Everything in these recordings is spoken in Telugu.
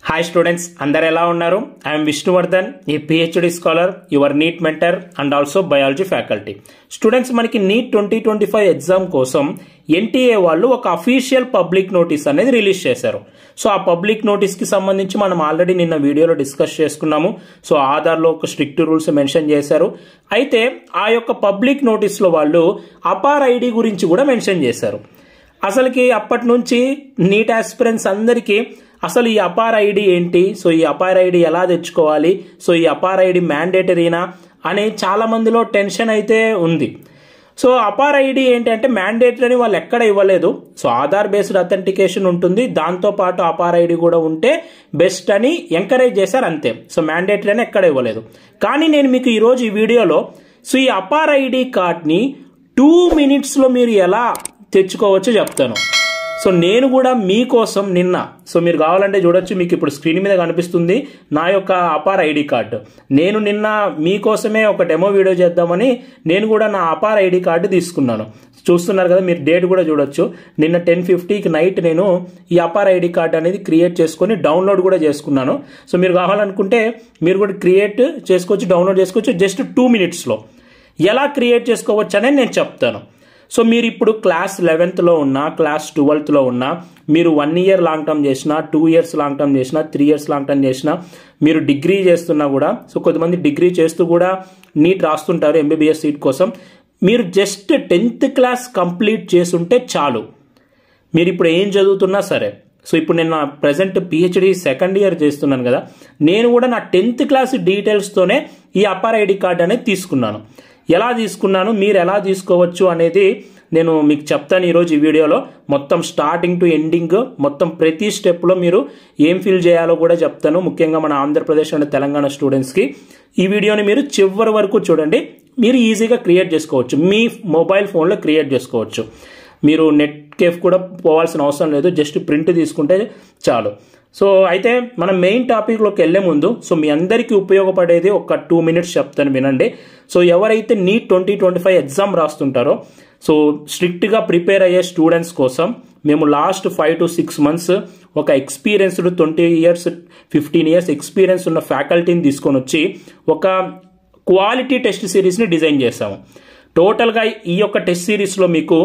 Hi students, అందరు ఎలా ఉన్నారు? I am Vishnuvardhan, a PhD scholar, your NEET mentor and also biology faculty. Students, మనకి NEET 2025 ఎగ్జామ్ కోసం NTA వాళ్ళు ఒక అఫీషియల్ పబ్లిక్ నోటీస్ అనేది రిలీజ్ చేశారు. సో ఆ పబ్లిక్ నోటీస్ కి సంబంధించి మనం ఆల్రెడీ నిన్న వీడియోలో డిస్కస్ చేసుకున్నాము. సో ఆధార్లో ఒక స్ట్రిక్ట్ రూల్స్ మెన్షన్ చేశారు. అయితే ఆ యొక్క పబ్లిక్ నోటీస్ లో వాళ్ళు అపార్ ఐడి గురించి కూడా మెన్షన్ చేశారు. అసలుకి అప్పటి నుంచి నీట్ ఆస్పిరెంట్స్ అందరికీ అసలు ఈ అపార్ ఐడి ఏంటి, సో ఈ అపార్ ఐడి ఎలా తెచ్చుకోవాలి, సో ఈ అపార్ ఐడి మ్యాండేటరీనా అని చాలా మందిలో టెన్షన్ అయితే ఉంది. సో అపార్ ఐడి ఏంటంటే మ్యాండేటరీ వాళ్ళు ఎక్కడ ఇవ్వలేదు. సో ఆధార్ బేస్డ్ అథెంటికేషన్ ఉంటుంది, దాంతోపాటు అపార్ ఐడి కూడా ఉంటే బెస్ట్ అని ఎంకరేజ్ చేశారు అంతే. సో మ్యాండేటరీ అని ఎక్కడ ఇవ్వలేదు. కానీ నేను మీకు ఈరోజు ఈ వీడియోలో సో ఈ అపార్ ఐడి కార్డ్ని 2 minutesలో మీరు ఎలా తెచ్చుకోవచ్చో చెప్తాను. సో నేను కూడా మీకోసం నిన్న, సో మీరు కావాలంటే చూడొచ్చు, మీకు ఇప్పుడు స్క్రీన్ మీద కనిపిస్తుంది నా యొక్క అపార్ ఐడి కార్డు. నేను నిన్న మీకోసమే ఒక డెమో వీడియో చేద్దామని నేను కూడా నా అపార్ ఐడి కార్డు తీసుకున్నాను. చూస్తున్నారు కదా, మీరు డేట్ కూడా చూడొచ్చు. నిన్న 10:50కి నైట్ నేను ఈ అపార్ ఐడి కార్డు అనేది క్రియేట్ చేసుకొని డౌన్లోడ్ కూడా చేసుకున్నాను. సో మీరు కావాలనుకుంటే మీరు కూడా క్రియేట్ చేసుకోవచ్చు, డౌన్లోడ్ చేసుకోవచ్చు. జస్ట్ 2 minutesలో ఎలా క్రియేట్ చేసుకోవచ్చు అనేది నేను చెప్తాను. సో మీరు ఇప్పుడు క్లాస్ 11th ఉన్నా, క్లాస్ 12th ఉన్నా, మీరు 1 year లాంగ్ టర్మ్ చేసినా, 2 years లాంగ్ టర్మ్ చేసినా, 3 years లాంగ్ టర్మ్ చేసినా, మీరు డిగ్రీ చేస్తున్నా కూడా, సో కొంతమంది డిగ్రీ చేస్తూ కూడా నీట్ రాస్తుంటారు MBBS సీట్ కోసం. మీరు జస్ట్ 10th క్లాస్ కంప్లీట్ చేసుంటే చాలు. మీరు ఇప్పుడు ఏం చదువుతున్నా సరే, సో ఇప్పుడు నేను నా ప్రజెంట్ PhD 2nd year చేస్తున్నాను కదా, నేను కూడా నా 10th క్లాస్ డీటెయిల్స్తోనే ఈ అపార్ ఐడి కార్డ్ అనేది తీసుకున్నాను. ఎలా తీసుకున్నాను, మీరు ఎలా తీసుకోవచ్చు అనేది నేను మీకు చెప్తాను ఈరోజు ఈ వీడియోలో. మొత్తం స్టార్టింగ్ టు ఎండింగ్ మొత్తం ప్రతి స్టెప్లో మీరు ఏం ఫిల్ చేయాలో కూడా చెప్తాను. ముఖ్యంగా మన ఆంధ్రప్రదేశ్ అండ్ తెలంగాణ స్టూడెంట్స్కి ఈ వీడియోని మీరు చివరి వరకు చూడండి. మీరు ఈజీగా క్రియేట్ చేసుకోవచ్చు, మీ మొబైల్ ఫోన్లో క్రియేట్ చేసుకోవచ్చు. మీరు నెట్ కేఫ్ కూడా పోవాల్సిన అవసరం లేదు, జస్ట్ ప్రింట్ తీసుకుంటే చాలు. సో అయితే మనం మెయిన్ టాపిక్లోకి వెళ్లే ముందు సో మీ అందరికీ ఉపయోగపడేది ఒక 2 minutes చెప్తాను, వినండి. సో ఎవరైతే నీట్ 2025 ఎగ్జామ్ రాస్తుంటారో, సో స్ట్రిక్ట్గా ప్రిపేర్ అయ్యే స్టూడెంట్స్ కోసం మేము లాస్ట్ 5 to 6 months ఒక ఎక్స్పీరియన్స్డ్ 20 years 15 years ఎక్స్పీరియన్స్ ఉన్న ఫ్యాకల్టీని తీసుకొని వచ్చి ఒక క్వాలిటీ టెస్ట్ సిరీస్ని డిజైన్ చేసాము. టోటల్గా ఈ యొక్క టెస్ట్ సిరీస్లో మీకు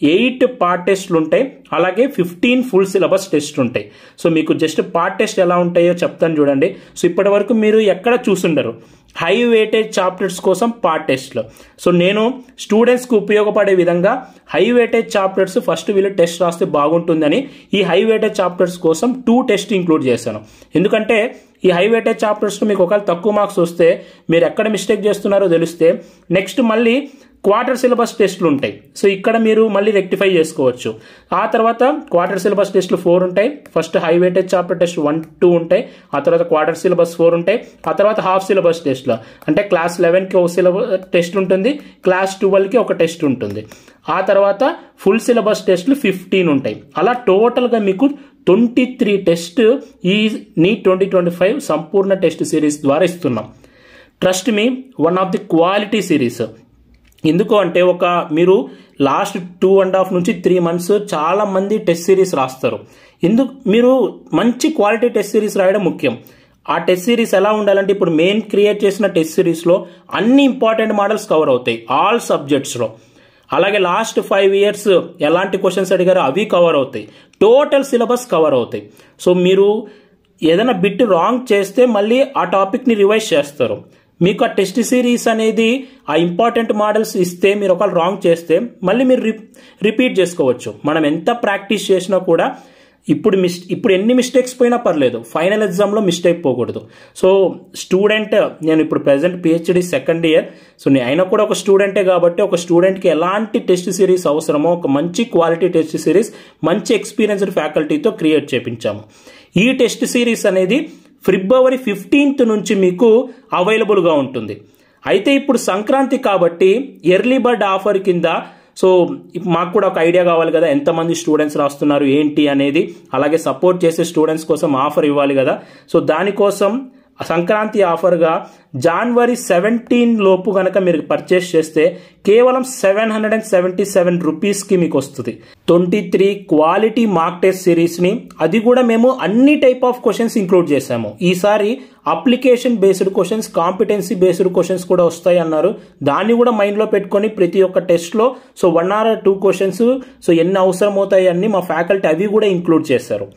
8 పార్ట్ టెస్ట్లు ఉంటాయి, అలాగే 15 full syllabus టెస్ట్ ఉంటాయి. సో మీకు జస్ట్ పార్ట్ టెస్ట్ ఎలా ఉంటాయో చెప్తాను చూడండి. సో ఇప్పటి వరకు మీరు ఎక్కడ చూసుండరు హై వెయిటేజ్ చాప్టర్స్ కోసం పార్ట్ టెస్ట్లు. సో నేను స్టూడెంట్స్కి ఉపయోగపడే విధంగా హై వెయిటేజ్ చాప్టర్స్ ఫస్ట్ వీళ్ళు టెస్ట్ రాస్తే బాగుంటుందని ఈ హై వెయిటేజ్ చాప్టర్స్ కోసం 2 టెస్ట్ ఇంక్లూడ్ చేశాను. ఎందుకంటే ఈ హై వెయిటేజ్ చాప్టర్స్లో మీకు ఒకవేళ తక్కువ మార్క్స్ వస్తే మీరు ఎక్కడ మిస్టేక్ చేస్తున్నారో తెలిస్తే నెక్స్ట్ మళ్ళీ క్వార్టర్ సిలబస్ టెస్ట్లు ఉంటాయి. సో ఇక్కడ మీరు మళ్ళీ రెక్టిఫై చేసుకోవచ్చు. ఆ తర్వాత క్వార్టర్ సిలబస్ టెస్ట్లు 4 ఉంటాయి. First high weightage chapter test 1, 2 ఉంటాయి. ఆ తర్వాత క్వార్టర్ సిలబస్ 4 ఉంటాయి. ఆ తర్వాత హాఫ్ సిలబస్ టెస్ట్లు అంటే క్లాస్ 11కి ఒక సిలబస్ టెస్ట్ ఉంటుంది, క్లాస్ 12కి ఒక టెస్ట్ ఉంటుంది. ఆ తర్వాత ఫుల్ సిలబస్ టెస్ట్లు 15 ఉంటాయి. అలా టోటల్గా మీకు 23 టెస్ట్ ఈ నీట్ 2025 సంపూర్ణ టెస్ట్ సిరీస్ ద్వారా ఇస్తున్నాం. Trust me, one of the quality series. ఎందుకు అంటే మీరు లాస్ట్ 2.5 నుంచి 3 months చాలా మంది టెస్ట్ సిరీస్ రాస్తారు. మీరు మంచి క్వాలిటీ టెస్ట్ సిరీస్ రాయడం ముఖ్యం. ఆ టెస్ట్ సిరీస్ ఎలా ఉండాలంటే ఇప్పుడు మెయిన్ క్రియేట్ చేసిన టెస్ట్ సిరీస్లో అన్ని ఇంపార్టెంట్ మోడల్స్ కవర్ అవుతాయి ఆల్ సబ్జెక్ట్స్లో. అలాగే లాస్ట్ 5 years ఎలాంటి క్వశ్చన్స్ అడిగారో అవి కవర్ అవుతాయి, టోటల్ సిలబస్ కవర్ అవుతాయి. సో మీరు ఏదైనా బిట్ రాంగ్ చేస్తే మళ్ళీ ఆ టాపిక్ని రివైజ్ చేస్తారు. మీకు ఆ టెస్ట్ సిరీస్ అనేది ఆ ఇంపార్టెంట్ మోడల్స్ ఇస్తే మీరు ఒకవేళ రాంగ్ చేస్తే మళ్ళీ మీరు రిపీట్ చేసుకోవచ్చు. మనం ఎంత ప్రాక్టీస్ చేసినా కూడా ఇప్పుడు ఎన్ని మిస్టేక్స్ పోయినా పర్లేదు, ఫైనల్ ఎగ్జామ్లో మిస్టేక్ పోకూడదు. సో స్టూడెంట్, నేను ఇప్పుడు present PhD 2nd year, so అయినా కూడా ఒక స్టూడెంటే కాబట్టి ఒక స్టూడెంట్కి ఎలాంటి టెస్ట్ సిరీస్ అవసరమో ఒక మంచి క్వాలిటీ టెస్ట్ సిరీస్ మంచి ఎక్స్పీరియన్స్డ్ ఫ్యాకల్టీతో క్రియేట్ చేయించాము. ఈ టెస్ట్ సిరీస్ అనేది February 15th నుంచి మీకు అవైలబుల్గా ఉంటుంది. అయితే ఇప్పుడు సంక్రాంతి కాబట్టి ఎర్లీ బర్డ్ ఆఫర్ కింద, సో మాకు కూడా ఒక ఐడియా కావాలి కదా ఎంతమంది స్టూడెంట్స్ రాస్తున్నారు ఏంటి అనేది, అలాగే సపోర్ట్ చేసే స్టూడెంట్స్ కోసం ఆఫర్ ఇవ్వాలి కదా. సో దానికోసం సంక్రాంతి ఆఫర్గా January 17 లోపు కనుక మీరు పర్చేస్ చేస్తే కేవలం 777 రూపీస్కి మీకు వస్తుంది 23 క్వాలిటీ మార్క్ టెస్ట్ సిరీస్ని. అది కూడా మేము అన్ని టైప్ ఆఫ్ క్వశ్చన్స్ ఇంక్లూడ్ చేసాము. ఈసారి application based questions, competency based questions కూడా వస్తాయి అన్నారు. దాన్ని కూడా మైండ్లో పెట్టుకొని ప్రతి ఒక్క టెస్ట్లో 1 or 2 క్వశ్చన్స్ ఎన్ని అవసరం అవుతాయి అన్ని మా ఫ్యాకల్టీ అవి కూడా ఇంక్లూడ్ చేశారు.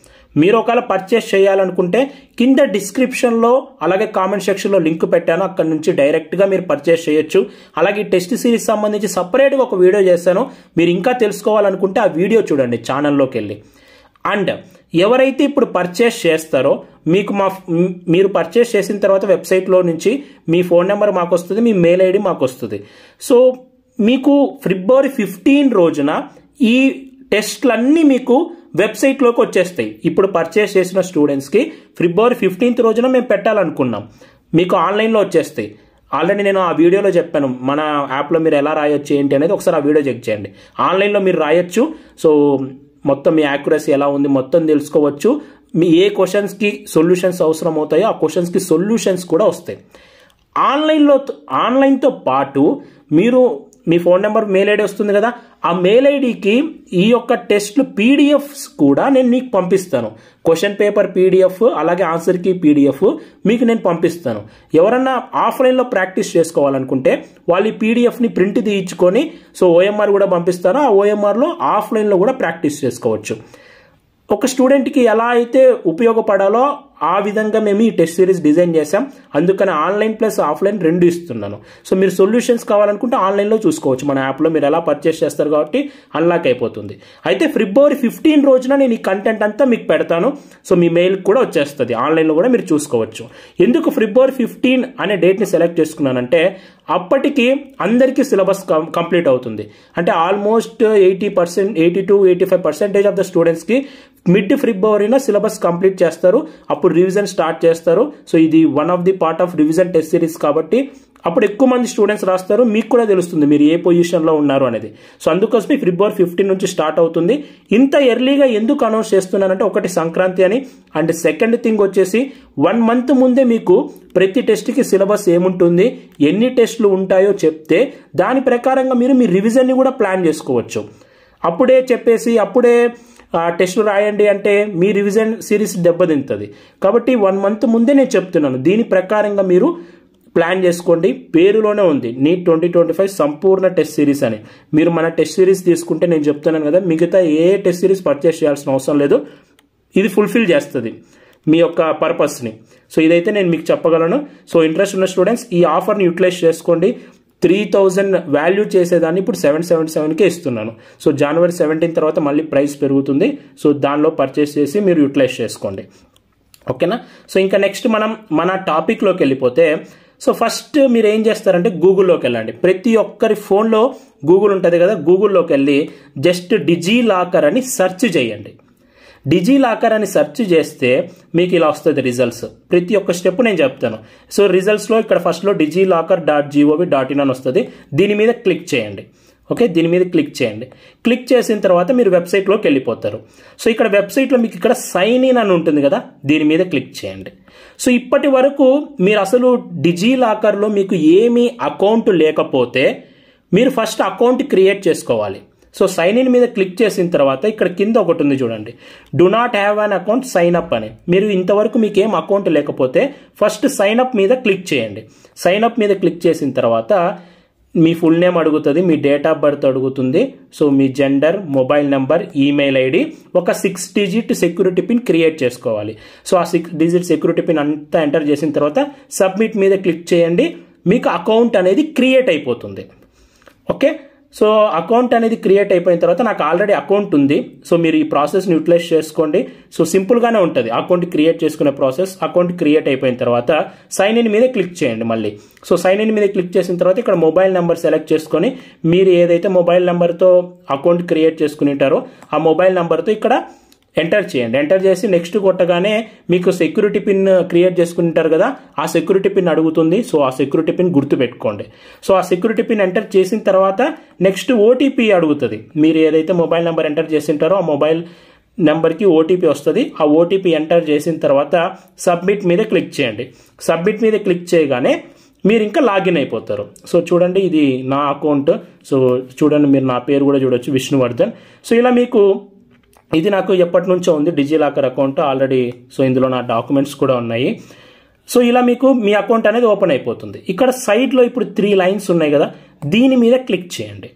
మీరు ఒకవేళ పర్చేస్ చేయాలనుకుంటే కింద డిస్క్రిప్షన్లో అలాగే కామెంట్ సెక్షన్లో లింక్ పెట్టాను, అక్కడ నుంచి డైరెక్ట్గా మీరు పర్చేస్ చేయొచ్చు. అలాగే టెస్ట్ సిరీస్ సంబంధించి సపరేట్గా ఒక వీడియో చేశాను, మీరు ఇంకా తెలుసుకోవాలనుకుంటే ఆ వీడియో చూడండి ఛానల్లోకి వెళ్ళి. అండ్ ఎవరైతే ఇప్పుడు పర్చేస్ చేస్తారో మీరు పర్చేస్ చేసిన తర్వాత వెబ్సైట్లో నుంచి మీ ఫోన్ నెంబర్ మాకు వస్తుంది, మీ మెయిల్ ఐడి మాకు వస్తుంది. సో మీకు February 15 రోజున ఈ టెస్ట్లన్నీ మీకు వెబ్సైట్లోకి వచ్చేస్తాయి. ఇప్పుడు పర్చేస్ చేసిన స్టూడెంట్స్కి February 15 రోజున మేము పెట్టాలనుకున్నాం, మీకు ఆన్లైన్లో వచ్చేస్తాయి. ఆల్రెడీ నేను ఆ వీడియోలో చెప్పాను మన యాప్లో మీరు ఎలా రాయొచ్చు ఏంటి అనేది, ఒకసారి ఆ వీడియో చెక్ చేయండి. ఆన్లైన్లో మీరు రాయొచ్చు. సో మొత్తం మీ యాక్యురసీ ఎలా ఉంది మొత్తం తెలుసుకోవచ్చు. మీ ఏ క్వశ్చన్స్కి సొల్యూషన్స్ అవసరం అవుతాయో ఆ క్వశ్చన్స్కి సొల్యూషన్స్ కూడా వస్తాయి. ఆన్లైన్తో పాటు మీరు మీ ఫోన్ నెంబర్ మెయిల్ ఐడి వస్తుంది కదా, ఆ మెయిల్ ఐడికి ఈ యొక్క టెస్ట్లు పీడిఎఫ్స్ కూడా నేను మీకు పంపిస్తాను. క్వశ్చన్ పేపర్ పీడిఎఫ్ అలాగే ఆన్సర్కి పీడిఎఫ్ మీకు నేను పంపిస్తాను. ఎవరన్నా ఆఫ్లైన్లో ప్రాక్టీస్ చేసుకోవాలనుకుంటే వాళ్ళు ఈ పీడిఎఫ్ని ప్రింట్ తీయించుకొని ఓఎంఆర్ కూడా పంపిస్తాను. ఆ ఓఎంఆర్లో ఆఫ్లైన్లో కూడా ప్రాక్టీస్ చేసుకోవచ్చు. ఒక స్టూడెంట్కి ఎలా అయితే ఉపయోగపడాలో ఆ విధంగా మేము ఈ టెస్ట్ సిరీస్ డిజైన్ చేసాం. అందుకని ఆన్లైన్ ప్లస్ ఆఫ్లైన్ రెండు ఇస్తున్నాను. సో మీరు సొల్యూషన్స్ కావాలనుకుంటే ఆన్లైన్లో చూసుకోవచ్చు. మన యాప్లో మీరు ఎలా పర్చేస్ చేస్తారు కాబట్టి అన్లాక్ అయిపోతుంది. అయితే February 15 రోజున నేను ఈ కంటెంట్ అంతా మీకు పెడతాను. సో మీ మెయిల్ కూడా వచ్చేస్తుంది, ఆన్లైన్లో కూడా మీరు చూసుకోవచ్చు. ఎందుకు February 15 అనే డేట్ని సెలెక్ట్ చేసుకున్నానంటే అప్పటికి అందరికీ సిలబస్ కంప్లీట్ అవుతుంది. అంటే ఆల్మోస్ట్ 80-85% ఆఫ్ ద స్టూడెంట్స్కి మిడ్ Februaryన సిలబస్ కంప్లీట్ చేస్తారు. అప్పుడు రివిజన్ స్టార్ట్ చేస్తారు. సో ఇది one of the part of revision test series కాబట్టి అప్పుడు ఎక్కువ మంది స్టూడెంట్స్ రాస్తారు, మీకు కూడా తెలుస్తుంది మీరు ఏ పొజిషన్లో ఉన్నారు అనేది. సో అందుకోసమే February 15 నుంచి స్టార్ట్ అవుతుంది. ఇంత ఎర్లీగా ఎందుకు అనౌన్స్ చేస్తున్నానంటే ఒకటి సంక్రాంతి అని, అండ్ సెకండ్ థింగ్ వచ్చేసి 1 month ముందే మీకు ప్రతి టెస్ట్కి సిలబస్ ఏముంటుంది, ఎన్ని టెస్టులు ఉంటాయో చెప్తే దాని ప్రకారంగా మీరు మీ రివిజన్ని కూడా ప్లాన్ చేసుకోవచ్చు. అప్పుడే చెప్పేసి అప్పుడే టెస్టులు రాయండి అంటే మీ రివిజన్ సిరీస్ దెబ్బతింటుంది. కాబట్టి 1 month ముందే నేను చెప్తున్నాను, దీని ప్రకారంగా మీరు ప్లాన్ చేసుకోండి. పేరులోనే ఉంది నీట్ 2025 సంపూర్ణ టెస్ట్ సిరీస్ అని. మీరు మన టెస్ట్ సిరీస్ తీసుకుంటే నేను చెప్తున్నాను కదా, మిగతా ఏ టెస్ట్ సిరీస్ పర్చేస్ చేయాల్సిన అవసరం లేదు. ఇది ఫుల్ఫిల్ చేస్తుంది మీ యొక్క పర్పస్ని. సో ఇదైతే నేను మీకు చెప్పగలను. సో ఇంట్రెస్ట్ ఉన్న స్టూడెంట్స్ ఈ ఆఫర్ని యూటిలైజ్ చేసుకోండి. 3000 వాల్యూ చేసేదాన్ని ఇప్పుడు 777కే ఇస్తున్నాను. సో January 17 తర్వాత మళ్ళీ ప్రైస్ పెరుగుతుంది. సో దానిలో పర్చేస్ చేసి మీరు యూటిలైజ్ చేసుకోండి, ఓకేనా. సో ఇంకా నెక్స్ట్ మనం మన టాపిక్లోకి వెళ్ళిపోతే, సో ఫస్ట్ మీరు ఏం చేస్తారంటే గూగుల్లోకి వెళ్ళండి. ప్రతి ఒక్కరి ఫోన్లో గూగుల్ ఉంటుంది కదా, గూగుల్లోకి వెళ్ళి జస్ట్ డిజిలాకర్ అని సెర్చ్ చేయండి. డిజిలాకర్ అని సెర్చ్ చేస్తే మీకు ఇలా వస్తుంది రిజల్ట్స్. ప్రతి ఒక్క స్టెప్ నేను చెప్తాను. సో రిజల్ట్స్లో ఇక్కడ ఫస్ట్లో digilakar.gov.in అని వస్తుంది. దీని మీద క్లిక్ చేయండి. ఓకే, దీని మీద క్లిక్ చేయండి. క్లిక్ చేసిన తర్వాత మీరు వెబ్సైట్లోకి వెళ్ళిపోతారు. సో ఇక్కడ వెబ్సైట్లో మీకు ఇక్కడ సైన్ ఇన్ అని ఉంటుంది కదా, దీని మీద క్లిక్ చేయండి. సో ఇప్పటి వరకు మీరు అసలు డిజిలాకర్లో మీకు ఏమీ అకౌంట్ లేకపోతే మీరు ఫస్ట్ అకౌంట్ క్రియేట్ చేసుకోవాలి. సో సైన్ ఇన్ మీద క్లిక్ చేసిన తర్వాత ఇక్కడ కింద ఒకటి ఉంది చూడండి, do not have an account sign up అని. మీరు ఇంతవరకు మీకు ఏం అకౌంట్ లేకపోతే ఫస్ట్ సైన్ అప్ మీద క్లిక్ చేయండి. సైన్ అప్ మీద క్లిక్ చేసిన తర్వాత మీ ఫుల్ నేమ్ అడుగుతుంది, మీ డేట్ ఆఫ్ బర్త్ అడుగుతుంది, సో మీ gender, mobile number, email ID, ఒక 6 digit సెక్యూరిటీ పిన్ క్రియేట్ చేసుకోవాలి. సో ఆ 6 digit సెక్యూరిటీ పిన్ అంతా ఎంటర్ చేసిన తర్వాత సబ్మిట్ మీద క్లిక్ చేయండి. మీకు అకౌంట్ అనేది క్రియేట్ అయిపోతుంది. ఓకే, సో అకౌంట్ అనేది క్రియేట్ అయిపోయిన తర్వాత నాకు ఆల్రెడీ అకౌంట్ ఉంది. సో మీరు ఈ ప్రాసెస్ని యూటిలైజ్ చేసుకోండి. సో సింపుల్గానే ఉంటుంది అకౌంట్ క్రియేట్ చేసుకునే ప్రాసెస్. అకౌంట్ క్రియేట్ అయిపోయిన తర్వాత సైన్ ఇన్ మీద క్లిక్ చేయండి మళ్ళీ. సో సైన్ ఇన్ మీద క్లిక్ చేసిన తర్వాత ఇక్కడ మొబైల్ నెంబర్ సెలెక్ట్ చేసుకొని మీరు ఏదైతే మొబైల్ నెంబర్తో అకౌంట్ క్రియేట్ చేసుకుని ఉంటారో ఆ మొబైల్ నెంబర్తో ఇక్కడ ఎంటర్ చేయండి. ఎంటర్ చేసి నెక్స్ట్ కొట్టగానే మీకు సెక్యూరిటీ పిన్ క్రియేట్ చేసుకుంటారు కదా, ఆ సెక్యూరిటీ పిన్ అడుగుతుంది. సో ఆ సెక్యూరిటీ పిన్ గుర్తుపెట్టుకోండి. సో ఆ సెక్యూరిటీ పిన్ ఎంటర్ చేసిన తర్వాత నెక్స్ట్ ఓటీపీ అడుగుతుంది. మీరు ఏదైతే మొబైల్ నెంబర్ ఎంటర్ చేసి ఉంటారో ఆ మొబైల్ నెంబర్కి ఓటీపీ వస్తుంది. ఆ ఓటీపీ ఎంటర్ చేసిన తర్వాత సబ్మిట్ మీద క్లిక్ చేయండి. సబ్మిట్ మీద క్లిక్ చేయగానే మీరు ఇంకా లాగిన్ అయిపోతారు. సో చూడండి, ఇది నా అకౌంట్. సో చూడండి, మీరు నా పేరు కూడా చూడొచ్చు, విష్ణువర్ధన్. సో ఇలా మీకు ఇది నాకు ఎప్పటి నుంచో ఉంది, డిజిలాకర్ అకౌంట్ ఆల్రెడీ. సో ఇందులో నా డాక్యుమెంట్స్ కూడా ఉన్నాయి. సో ఇలా మీకు మీ అకౌంట్ అనేది ఓపెన్ అయిపోతుంది. ఇక్కడ సైడ్లో ఇప్పుడు 3 లైన్స్ ఉన్నాయి కదా, దీని మీద క్లిక్ చేయండి.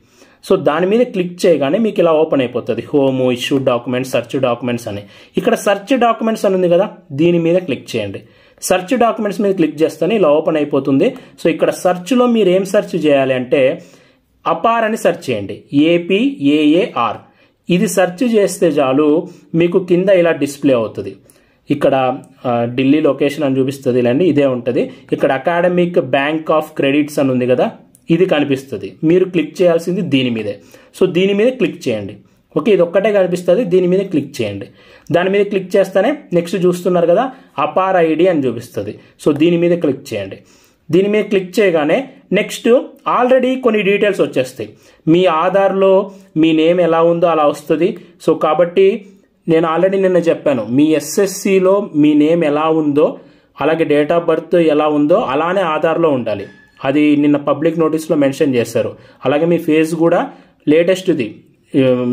సో దాని మీద క్లిక్ చేయగానే మీకు ఇలా ఓపెన్ అయిపోతుంది. Home, issue documents, search documents అని. ఇక్కడ సెర్చ్ డాక్యుమెంట్స్ అని ఉంది కదా, దీని మీద క్లిక్ చేయండి. సెర్చ్ డాక్యుమెంట్స్ మీద క్లిక్ చేస్తేనే ఇలా ఓపెన్ అయిపోతుంది. సో ఇక్కడ సెర్చ్లో మీరు ఏం సెర్చ్ చేయాలి అంటే అపార్ అని సెర్చ్ చేయండి. APAAR ఇది సెర్చ్ చేస్తే చాలు మీకు కింద ఇలా డిస్ప్లే అవుతుంది. ఇక్కడ ఢిల్లీ లొకేషన్ అని చూపిస్తుంది, ఇలాంటి ఇదే ఉంటుంది. ఇక్కడ అకాడమిక్ బ్యాంక్ ఆఫ్ క్రెడిట్స్ అని ఉంది కదా, ఇది కనిపిస్తుంది. మీరు క్లిక్ చేయాల్సింది దీని మీదే. సో దీని మీద క్లిక్ చేయండి. ఓకే, ఇది ఒక్కటే కనిపిస్తుంది, దీని మీద క్లిక్ చేయండి. దాని మీద క్లిక్ చేస్తేనే నెక్స్ట్ చూస్తున్నారు కదా, అపార్ ఐడి అని చూపిస్తుంది. సో దీని మీద క్లిక్ చేయండి. దీని మీద క్లిక్ చేయగానే నెక్స్ట్ ఆల్రెడీ కొన్ని డీటెయిల్స్ వచ్చేస్తాయి. మీ ఆధార్లో మీ నేమ్ ఎలా ఉందో అలా వస్తుంది. సో కాబట్టి నేను ఆల్రెడీ నిన్న చెప్పాను, మీ SSCలో మీ నేమ్ ఎలా ఉందో, అలాగే డేట్ ఆఫ్ బర్త్ ఎలా ఉందో అలానే ఆధార్లో ఉండాలి. అది నిన్న పబ్లిక్ నోటీస్లో మెన్షన్ చేశారు. అలాగే మీ ఫేస్ కూడా లేటెస్ట్ది,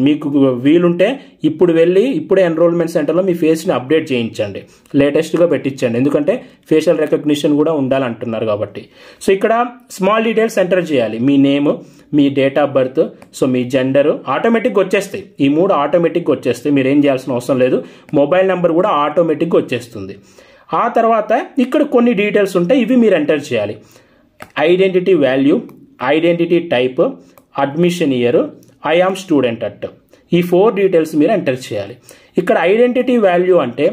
మీకు వీలుంటే ఇప్పుడు వెళ్ళి ఇప్పుడే ఎన్రోల్మెంట్ సెంటర్లో మీ ఫేస్ని అప్డేట్ చేయించండి, లేటెస్ట్గా పెట్టించండి. ఎందుకంటే ఫేషియల్ రికగ్నిషన్ కూడా ఉండాలంటున్నారు కాబట్టి. సో ఇక్కడ స్మాల్ డీటెయిల్స్ ఎంటర్ చేయాలి. మీ నేమ్, మీ డేట్ ఆఫ్ బర్త్, సో మీ జెండర్ ఆటోమేటిక్గా వచ్చేస్తాయి. ఈ 3 ఆటోమేటిక్గా వచ్చేస్తాయి, మీరు ఏం చేయాల్సిన అవసరం లేదు. మొబైల్ నెంబర్ కూడా ఆటోమేటిక్గా వచ్చేస్తుంది. ఆ తర్వాత ఇక్కడ కొన్ని డీటెయిల్స్ ఉంటాయి, ఇవి మీరు ఎంటర్ చేయాలి. Identity value, identity type, admission year, I am student at, ఈ 4 డీటెయిల్స్ మీరు ఎంటర్ చేయాలి. ఇక్కడ ఐడెంటిటీ వాల్యూ అంటే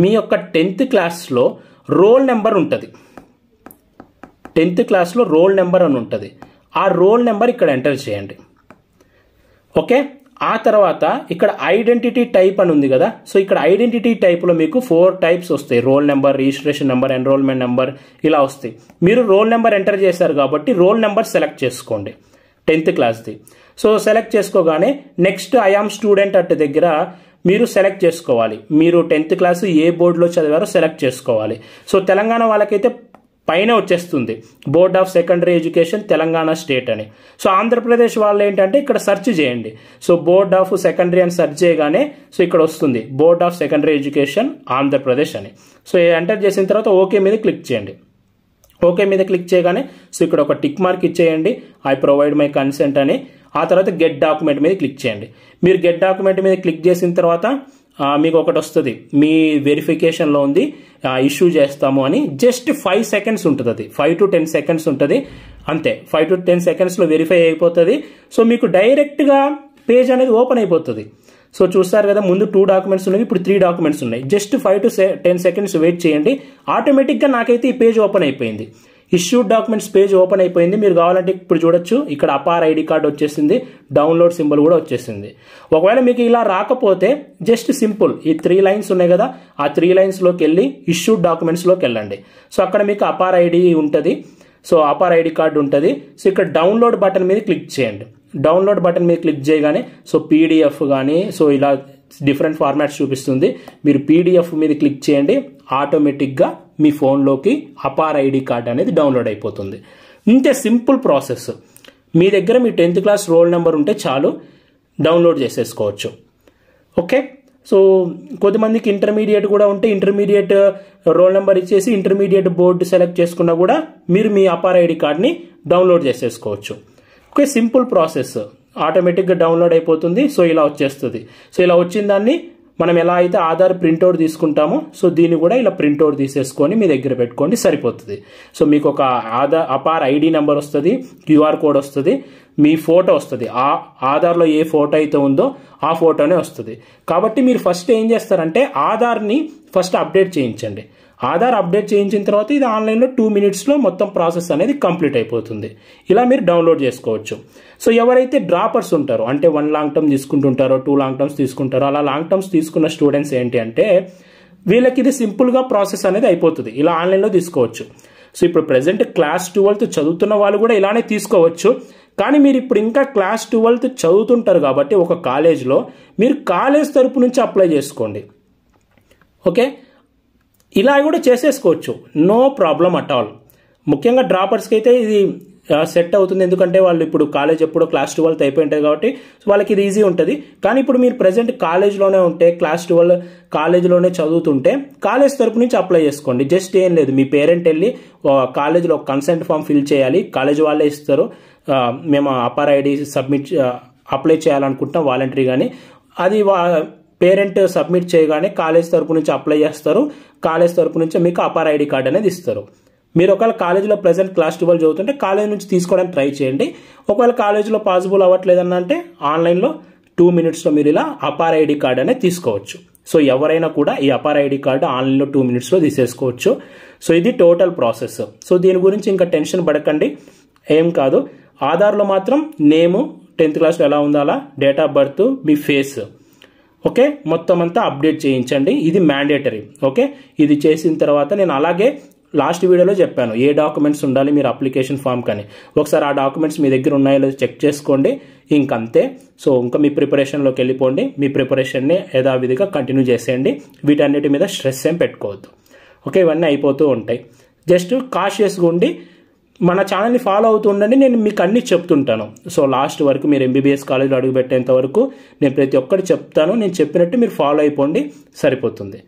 మీ యొక్క 10th క్లాస్లో రోల్ నెంబర్ ఉంటుంది. 10th క్లాస్లో రోల్ నెంబర్ అని ఉంటుంది. ఆ రోల్ నెంబర్ ఇక్కడ ఎంటర్ చేయండి. ఓకే, ఆ తర్వాత ఇక్కడ ఐడెంటిటీ టైప్ అని ఉంది కదా, సో ఇక్కడ ఐడెంటిటీ టైప్లో మీకు 4 టైప్స్ వస్తాయి. Roll number, registration number, enrolment number, ఇలా వస్తాయి. మీరు రోల్ నెంబర్ ఎంటర్ చేశారు కాబట్టి రోల్ నెంబర్ సెలెక్ట్ చేసుకోండి 10th క్లాస్ది. So select చేసుకోగానే next I am student at దగ్గర మీరు సెలెక్ట్ చేసుకోవాలి. మీరు 10th క్లాస్ ఏ బోర్డులో చదివారో సెలెక్ట్ చేసుకోవాలి. సో తెలంగాణ వాళ్ళకైతే పైన వచ్చేస్తుంది board of secondary education Telangana state అని. సో ఆంధ్రప్రదేశ్ వాళ్ళు ఏంటంటే ఇక్కడ సెర్చ్ చేయండి. సో బోర్డ్ ఆఫ్ సెకండరీ అని సెర్చ్ చేయగానే సో ఇక్కడ వస్తుంది board of secondary education Andhra Pradesh అని. సో ఎంటర్ చేసిన తర్వాత ఓకే మీద క్లిక్ చేయండి. ఓకే మీద క్లిక్ చేయగానే సో ఇక్కడ ఒక టిక్ మార్క్ ఇచ్చేయండి, ఐ ప్రొవైడ్ మై కన్సెంట్ అని. ఆ తర్వాత గెట్ డాక్యుమెంట్ మీద క్లిక్ చేయండి. మీరు గెట్ డాక్యుమెంట్ మీద క్లిక్ చేసిన తర్వాత మీకు ఒకటి వస్తుంది, మీ వెరిఫికేషన్లో ఉంది, ఇష్యూ చేస్తాము అని. జస్ట్ 5 సెకండ్స్ ఉంటుంది, అది 5 to 10 సెకండ్స్ ఉంటుంది అంతే. 5 to 10 సెకండ్స్లో వెరిఫై అయిపోతుంది. సో మీకు డైరెక్ట్గా పేజ్ అనేది ఓపెన్ అయిపోతుంది. సో చూస్తారు కదా, ముందు 2 డాక్యుమెంట్స్ ఉన్నాయి, ఇప్పుడు 3 డాక్యుమెంట్స్ ఉన్నాయి. జస్ట్ 5 to 10 సెకండ్స్ వెయిట్ చేయండి. ఆటోమేటిక్గా నాకైతే ఈ పేజ్ ఓపెన్ అయిపోయింది. ఇష్యూడ్ డాక్యుమెంట్స్ పేజ్ ఓపెన్ అయిపోయింది. మీరు కావాలంటే ఇప్పుడు చూడొచ్చు, ఇక్కడ అపార్ ఐడి కార్డ్ వచ్చేసింది, డౌన్లోడ్ సింబల్ కూడా వచ్చేసింది. ఒకవేళ మీకు ఇలా రాకపోతే జస్ట్ సింపుల్ ఈ 3 లైన్స్ ఉన్నాయి కదా, ఆ 3 లైన్స్లోకి వెళ్ళి ఇష్యూడ్ డాక్యుమెంట్స్లోకి వెళ్ళండి. సో అక్కడ మీకు అపార్ ఐడి ఉంటుంది, సో అపార్ ఐడి కార్డు ఉంటుంది. సో ఇక్కడ డౌన్లోడ్ బటన్ మీద క్లిక్ చేయండి. డౌన్లోడ్ బటన్ మీద క్లిక్ చేయగానే సో PDF కానీ సో ఇలా డిఫరెంట్ ఫార్మాట్స్ చూపిస్తుంది. మీరు PDF మీద క్లిక్ చేయండి, ఆటోమేటిక్గా మీ ఫోన్లోకి అపార్ ఐడి కార్డ్ అనేది డౌన్లోడ్ అయిపోతుంది. ఇంతే సింపుల్ ప్రాసెస్. మీ దగ్గర మీ 10th క్లాస్ రోల్ నెంబర్ ఉంటే చాలు, డౌన్లోడ్ చేసేసుకోవచ్చు. ఓకే, సో కొద్దిమందికి ఇంటర్మీడియట్ కూడా ఉంటే ఇంటర్మీడియట్ రోల్ నెంబర్ ఇచ్చేసి ఇంటర్మీడియట్ బోర్డు సెలెక్ట్ చేసుకున్నా కూడా మీరు మీ అపార్ ఐడి కార్డ్ని డౌన్లోడ్ చేసేసుకోవచ్చు. ఓకే, సింపుల్ ప్రాసెస్, ఆటోమేటిక్గా డౌన్లోడ్ అయిపోతుంది. సో ఇలా వచ్చేస్తుంది. సో ఇలా వచ్చిన దాన్ని మనం ఎలా అయితే ఆధార్ ప్రింట్అవుట్ తీసుకుంటామో సో దీన్ని కూడా ఇలా ప్రింట్అవుట్ తీసేసుకొని మీ దగ్గర పెట్టుకోండి, సరిపోతుంది. సో మీకు ఒక అపార్ ఐడి నెంబర్ వస్తుంది, QR కోడ్ వస్తుంది, మీ ఫోటో వస్తుంది. ఆ ఆధార్లో ఏ ఫోటో అయితే ఉందో ఆ ఫోటోనే వస్తుంది. కాబట్టి మీరు ఫస్ట్ ఏం చేస్తారంటే ఆధార్ని ఫస్ట్ అప్డేట్ చేయించండి. ఆధార్ అప్డేట్ చేయించిన తర్వాత ఇది ఆన్లైన్లో 2 minutesలో మొత్తం ప్రాసెస్ అనేది కంప్లీట్ అయిపోతుంది. ఇలా మీరు డౌన్లోడ్ చేసుకోవచ్చు. సో ఎవరైతే డ్రాపర్స్ ఉంటారో, అంటే 1 లాంగ్ టర్మ్ తీసుకుంటుంటారో, 2 లాంగ్ టర్మ్స్ తీసుకుంటారో, అలా లాంగ్ టర్మ్స్ తీసుకున్న స్టూడెంట్స్ ఏంటి అంటే వీళ్ళకి ఇది సింపుల్గా ప్రాసెస్ అనేది అయిపోతుంది, ఇలా ఆన్లైన్లో తీసుకోవచ్చు. సో ఇప్పుడు ప్రెసెంట్ క్లాస్ 12th చదువుతున్న వాళ్ళు కూడా ఇలానే తీసుకోవచ్చు. కానీ మీరు ఇప్పుడు ఇంకా క్లాస్ 12th చదువుతుంటారు కాబట్టి ఒక కాలేజ్లో మీరు కాలేజ్ తరపు నుంచి అప్లై చేసుకోండి. ఓకే, ఇలా కూడా చేసేసుకోవచ్చు, నో ప్రాబ్లం అట్ ఆల్. ముఖ్యంగా డ్రాపర్స్కి అయితే ఇది సెట్ అవుతుంది, ఎందుకంటే వాళ్ళు ఇప్పుడు కాలేజ్ ఎప్పుడో క్లాస్ 12 అయిపోయి ఉంటుంది కాబట్టి వాళ్ళకి ఇది ఈజీ ఉంటుంది. కానీ ఇప్పుడు మీరు ప్రజెంట్ కాలేజ్లోనే ఉంటే, క్లాస్ 12 కాలేజ్లోనే చదువుతుంటే కాలేజ్ తరపు నుంచి అప్లై చేసుకోండి. జస్ట్ ఏం లేదు, మీ పేరెంట్ వెళ్ళి కాలేజ్లో ఒక కన్సెంట్ ఫామ్ ఫిల్ చేయాలి, కాలేజ్ వాళ్ళే ఇస్తారు. మేము అపర్ ఐడి అప్లై చేయాలనుకుంటున్నాం వాలంటరీ, కానీ అది పేరెంట్ సబ్మిట్ చేయగానే కాలేజ్ తరపు నుంచి అప్లై చేస్తారు, కాలేజ్ తరపు నుంచి మీకు అపర్ ఐడి కార్డ్ అనేది ఇస్తారు. మీరు ఒకవేళ కాలేజీలో ప్రెసెంట్ క్లాస్ 12 చదువుతుంటే కాలేజ్ నుంచి తీసుకోవడానికి ట్రై చేయండి. ఒకవేళ కాలేజీలో పాసిబుల్ అవ్వట్లేదన్నా అంటే ఆన్లైన్లో 2 minutesలో మీరు ఇలా అపార్ ఐడి కార్డ్ అనేది తీసుకోవచ్చు. సో ఎవరైనా కూడా ఈ అపార్ ఐడి కార్డు ఆన్లైన్లో 2 minutesలో తీసేసుకోవచ్చు. సో ఇది టోటల్ ప్రాసెస్. సో దీని గురించి ఇంకా టెన్షన్ పడకండి, ఏం కాదు. ఆధార్లో మాత్రం నేము 10th క్లాస్లో ఎలా ఉందో అలా, date of birth, me face, okay, మొత్తం అంతా అప్డేట్ చేయించండి. ఇది మ్యాండేటరీ. ఓకే, ఇది చేసిన తర్వాత నేను అలాగే లాస్ట్ వీడియోలో చెప్పాను ఏ డాక్యుమెంట్స్ ఉండాలి మీరు అప్లికేషన్ ఫామ్ కానీ. ఒకసారి ఆ డాక్యుమెంట్స్ మీ దగ్గర ఉన్నాయో లేదో చెక్ చేసుకోండి, ఇంకంతే. సో ఇంకా మీ ప్రిపరేషన్లోకి వెళ్ళిపోండి, మీ ప్రిపరేషన్ని యథావిధిగా కంటిన్యూ చేసేయండి. వీటన్నిటి మీద స్ట్రెస్ ఏం పెట్టుకోవద్దు. ఓకే, ఇవన్నీ అయిపోతూ ఉంటాయి. జస్ట్ కాషియస్గా ఉండి మన ఛానల్ని ఫాలో అవుతూ ఉండండి, నేను మీకు అన్నీ చెప్తుంటాను. సో లాస్ట్ వరకు మీరు ఎంబీబీఎస్ కాలేజ్లో అడుగుపెట్టేంత వరకు నేను ప్రతి ఒక్కటి చెప్తాను, నేను చెప్పినట్టు మీరు ఫాలో అయిపోండి, సరిపోతుంది.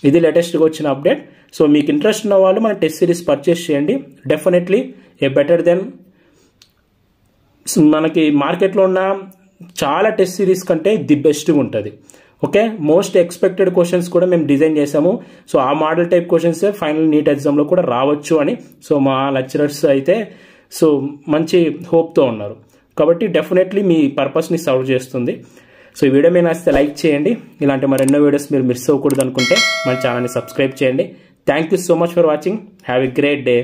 ఇది లేటెస్ట్గా వచ్చిన అప్డేట్. సో మీకు ఇంట్రెస్ట్ ఉన్న వాళ్ళు మన టెస్ట్ సిరీస్ పర్చేస్ చేయండి. డెఫినెట్లీ ఏ బెటర్ దెన్ మనకి మార్కెట్లో ఉన్న చాలా టెస్ట్ సిరీస్ కంటే ది బెస్ట్గా ఉంటుంది. ఓకే, మోస్ట్ ఎక్స్పెక్టెడ్ క్వశ్చన్స్ కూడా మేము డిజైన్ చేసాము. సో ఆ model type questions final NEET ఎగ్జామ్లో కూడా రావచ్చు అని సో మా లెక్చరర్స్ అయితే సో మంచి హోప్తో ఉన్నారు. కాబట్టి డెఫినెట్లీ మీ పర్పస్ని సర్వ్ చేస్తుంది. సో ఈ వీడియో మీరు నచ్చితే లైక్ చేయండి. ఇలాంటి మరెన్నో వీడియోస్ మీరు మిస్ అవ్వకూడదు అనుకుంటే మన ఛానల్ని సబ్స్క్రైబ్ చేయండి. Thank you so much for watching. Have a great day.